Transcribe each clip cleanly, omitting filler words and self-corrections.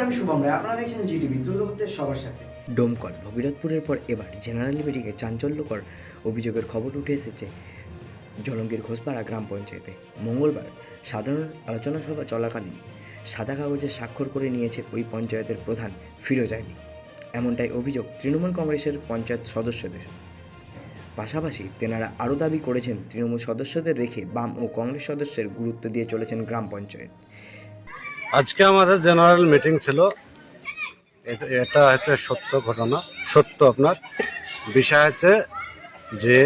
আমি শুভম রায়, আপনারা দেখছেন জিটিভি, দ্রুত হচ্ছে সবার সাথে। ডোমকল ভগীরথপুরের পর এবার জেনারেল মিটিংয়ে চাঞ্চল্যকর অভিযোগের খবর উঠে এসেছে জলঙ্গির ঘোষপাড়া গ্রাম পঞ্চায়েতে। মঙ্গলবার সাধারণ আলোচনা সভা চলাকালীন সাদা কাগজে স্বাক্ষর করে নিয়েছে ওই পঞ্চায়েতের প্রধান ফিরোজ আলী। এমনটাই অভিযোগ তৃণমূল কংগ্রেসের পঞ্চায়েত সদস্যদের। পাশাপাশি তেনারা আরও দাবি করেছেন তৃণমূল সদস্যদের রেখে বাম ও কংগ্রেস সদস্যের গুরুত্ব দিয়ে চলেছেন গ্রাম পঞ্চায়েত। আজকে আমাদের জেনারেল মিটিং ছিল। এটা হচ্ছে সত্য ঘটনা, সত্য। আপনার বিষয় হচ্ছে যে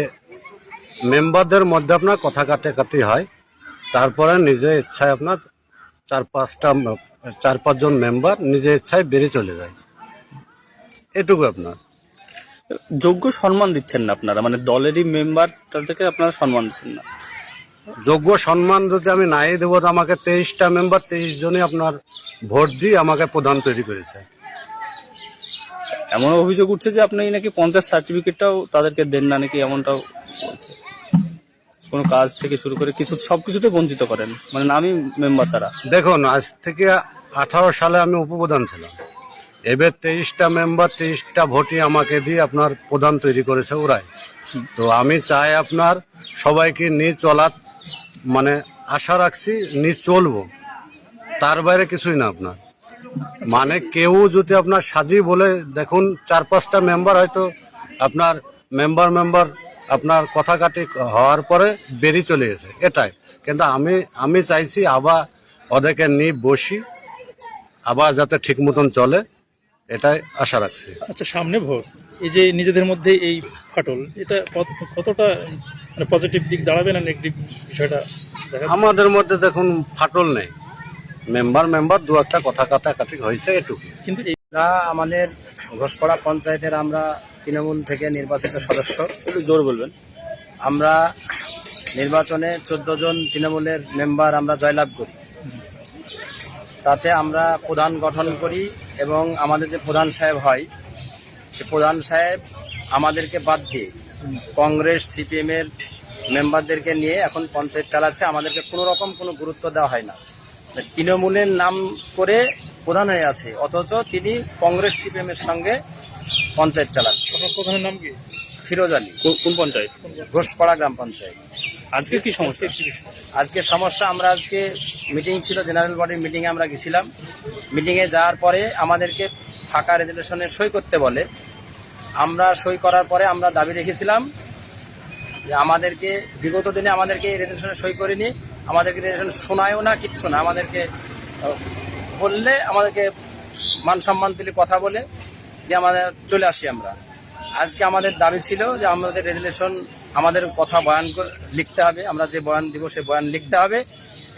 মেম্বারদের মধ্যে আপনার কথা কাটাকাটি হয়, তারপরে নিজের ইচ্ছায় আপনার চার পাঁচজন মেম্বার নিজের ইচ্ছায় বেরিয়ে চলে যায়, এটুকু। আপনার যোগ্য সম্মান দিচ্ছেন না আপনারা, মানে দলেরই মেম্বার, তাদেরকে আপনারা সম্মান দিচ্ছেন না। যোগ্য সম্মান যদি আমি নাই দেবো, তো আমাকে 23টা মেম্বার 23 জনই আপনার ভোট দিয়ে আমাকে প্রধান তৈরি করেছে। এমন অভিযোগ উঠছে যে আপনি নাকি পঞ্চায়েত সার্টিফিকেটটাও তাদেরকে দেন না নাকি, এমনটাও বলছে। কোনো কাজ থেকে শুরু করে সবকিছুতে বঞ্চিত করেন, মানে আমি মেম্বার তারা। দেখুন, আজ থেকে 18 সালে আমি উপপ্রধান ছিলাম। এবার 23টা মেম্বার 23টা ভোটই আমাকে দিয়ে আপনার প্রধান তৈরি করেছে ওরাই। তো আমি চাই আপনার সবাইকে নিয়ে চলার মানে আশা রাখছি, নিয়ে চলবো, তার বাইরে কিছুই না। আপনার মানে কেউ যদি আপনার সাজি বলে, দেখুন 4-5টা মেম্বার হয়তো আপনার মেম্বার আপনার কথা কাটি হওয়ার পরে বেরিয়ে চলে গেছে, এটাই। কিন্তু আমি চাইছি আবার ওদেরকে নিয়ে বসি, আবার যাতে ঠিক মতন চলে, এটাই আশা রাখছি। আচ্ছা, সামনে ভোট, এই যে নিজেদের মধ্যে এই ফাটল, এটা কতটা মানে পজিটিভ দিক দাঁড়াবে না নেগেটিভ বিষয়টা? আমাদের মধ্যে দেখুন ফাটল নেই, মেম্বার দু একটা কথা কাটাকাটি হয়েছে, এটুকু। কিন্তু আমাদের ঘোষপাড়া পঞ্চায়েতের আমরা তৃণমূল থেকে নির্বাচিত সদস্য। একটু জোর বলবেন। আমরা নির্বাচনে 14 জন তৃণমূলের মেম্বার আমরা জয়লাভ করি। তাতে আমরা প্রধান গঠন করি এবং আমাদের যে প্রধান সাহেব হয়, সে প্রধান সাহেব আমাদেরকে বাদ দিয়ে কংগ্রেস সিপিএমের মেম্বারদেরকে নিয়ে এখন পঞ্চায়েত চালাচ্ছে। আমাদেরকে কোনো রকম কোনো গুরুত্ব দেওয়া হয় না। তৃণমূলের নাম করে প্রধান হয়ে আছে, অথচ তিনি কংগ্রেস সিপিএমের সঙ্গে পঞ্চায়েত চালাচ্ছে। প্রধানের নাম কি? ফিরোজ আলী। কোন পঞ্চায়েত? ঘোষপাড়া গ্রাম পঞ্চায়েত। আজকে কি সমস্যা? আজকে সমস্যা, আমরা আজকে মিটিং ছিল, জেনারেল বডির মিটিংয়ে আমরা গেছিলাম। মিটিংয়ে যাওয়ার পরে আমাদেরকে ফাঁকা রেজুলেশনে সই করতে বলে। আমরা সই করার পরে আমরা দাবি রেখেছিলাম যে আমাদেরকে বিগত দিনে আমাদেরকে এই রেজুলেশনে সই করিনি, আমাদেরকে রেজুলেশন শোনায়ও না, কিচ্ছু না। আমাদেরকে বললে আমাদেরকে মান সম্মান তুলে কথা বলে দিয়ে আমাদের চলে আসি আমরা। আজকে আমাদের দাবি ছিল যে আমাদের রেজুলেশন, আমাদের কথা বয়ান লিখতে হবে, আমরা যে বয়ান দিব সে বয়ান লিখতে হবে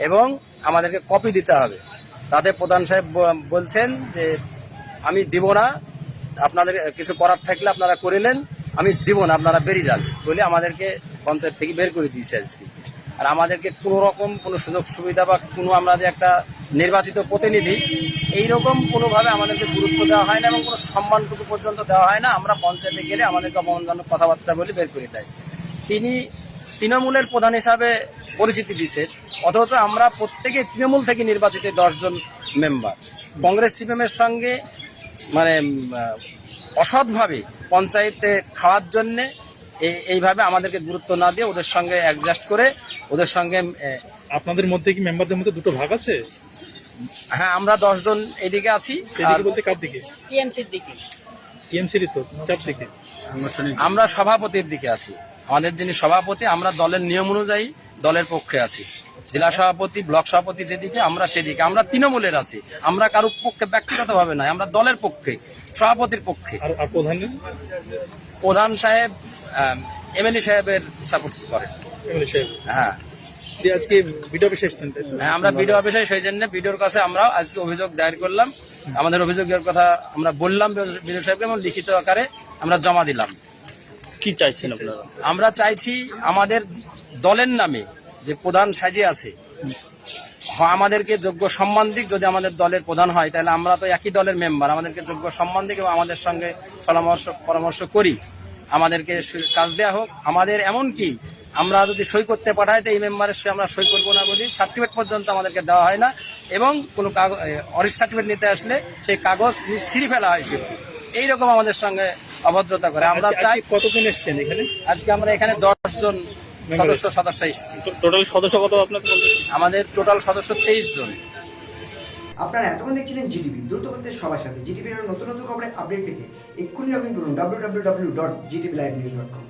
এবং আমাদেরকে কপি দিতে হবে। তাতে প্রধান সাহেব বলছেন যে আমি দিব না, আপনাদের কিছু করার থাকলে আপনারা করিলেন, আমি দিব না, আপনারা বেরিয়ে যান বলে আমাদেরকে পঞ্চায়েত থেকে বের করে দিয়েছে আজকে। আর আমাদেরকে কোনো রকম কোনো সুযোগ সুবিধা বা কোনো আমরা যে একটা নির্বাচিত প্রতিনিধি, এইরকম কোনোভাবে আমাদেরকে গুরুত্ব দেওয়া হয় না এবং কোনো সম্মানটুকু পর্যন্ত দেওয়া হয় না। আমরা পঞ্চায়েতে গেলে আমাদেরকে অপমানজনক কথাবার্তা বলে বের করে দেয়। তিনি তৃণমূলের প্রধান হিসাবে পরিচিতি দিচ্ছেন, অথচ আমরা প্রত্যেকে তৃণমূল থেকে নির্বাচিত 10 জন মেম্বার কংগ্রেস সিপিএমের সঙ্গে মানে অসৎভাবে পঞ্চায়েতে খাওয়ার জন্যে এইভাবে আমাদেরকে গুরুত্ব না দিয়ে ওদের সঙ্গে অ্যাডজাস্ট করে ওদের সঙ্গে। আপনাদের মধ্যে কি মেম্বারদের মধ্যে দুটো ভাগ আছে? হ্যাঁ, আমরা 10 জন এদিকে আছি। এদিকে বলতে কার দিকে? টিএমসির দিকে। টিএমসির তো চার দিকে। আমরা সভাপতির দিকে আছি। আমাদের যিনি সভাপতি, আমরা দলের নিয়ম অনুযায়ী দলের পক্ষে আছি। জেলা সভাপতি, ব্লক সভাপতি যেদিকে, আমরা সেদিকে। আমরা তৃণমূলের আছি, আমরা কারোর পক্ষে ব্যক্তিগতভাবে নয়, আমরা দলের পক্ষে, সভাপতির পক্ষে। আর প্রধান সাহেব এমএলএ সাহেবের সাপোর্ট করেন। হ্যাঁ, আজকে বিডিও অফিসে এসেছেন? হ্যাঁ, আমরা বিডিও অফিসে, সেই জন্য বিডিওর কাছে আমরা আজকে অভিযোগ দায়ের করলাম। আমাদের অভিযোগের কথা আমরা বললাম বিডিও সাহেবকে এবং লিখিত আকারে আমরা জমা দিলাম। কি চাইছেন আপনারা? আমরা চাইছি আমাদের দলের নামে যে প্রধান সাজিয়ে আছে, আমাদেরকে যোগ্য সম্মান দিক। যদি আমাদের দলের প্রধান হয় তাহলে আমরা তো একই দলের মেম্বার, আমাদেরকে যোগ্য সম্মান দিক এবং আমাদের সঙ্গে পরামর্শ করি, আমাদেরকে কাজ দেওয়া হোক। আমাদের এমন কি আমরা যদি সই করতে পাঠাই তো এই মেম্বারের সই আমরা সই করবো না বলি, সার্টিফিকেট পর্যন্ত আমাদেরকে দেওয়া হয় না। এবং কোনো কাগজ অরিজ সার্টিফিকেট নিতে আসলে সেই কাগজ ছিঁড়ে ফেলা হয়েছিল। এইরকম আমাদের সঙ্গে অভদ্রতা করে। আমরা চাই, কতজন এসছেন এখানে? আজকে আমরা এখানে 10 জন সদস্য এসেছি। টোটাল সদস্য কত আপনাদের বলতে? আমাদের টোটাল সদস্য 23 জন। আপনারা এতক্ষণ দেখছিলেন জিটিভি, দ্রুত করতে সবার সাথে। জিটিভির নতুন নতুন খবরের আপডেট পেতে এক্ষুনি লগ ইন করুন www.gtvlivenews.com।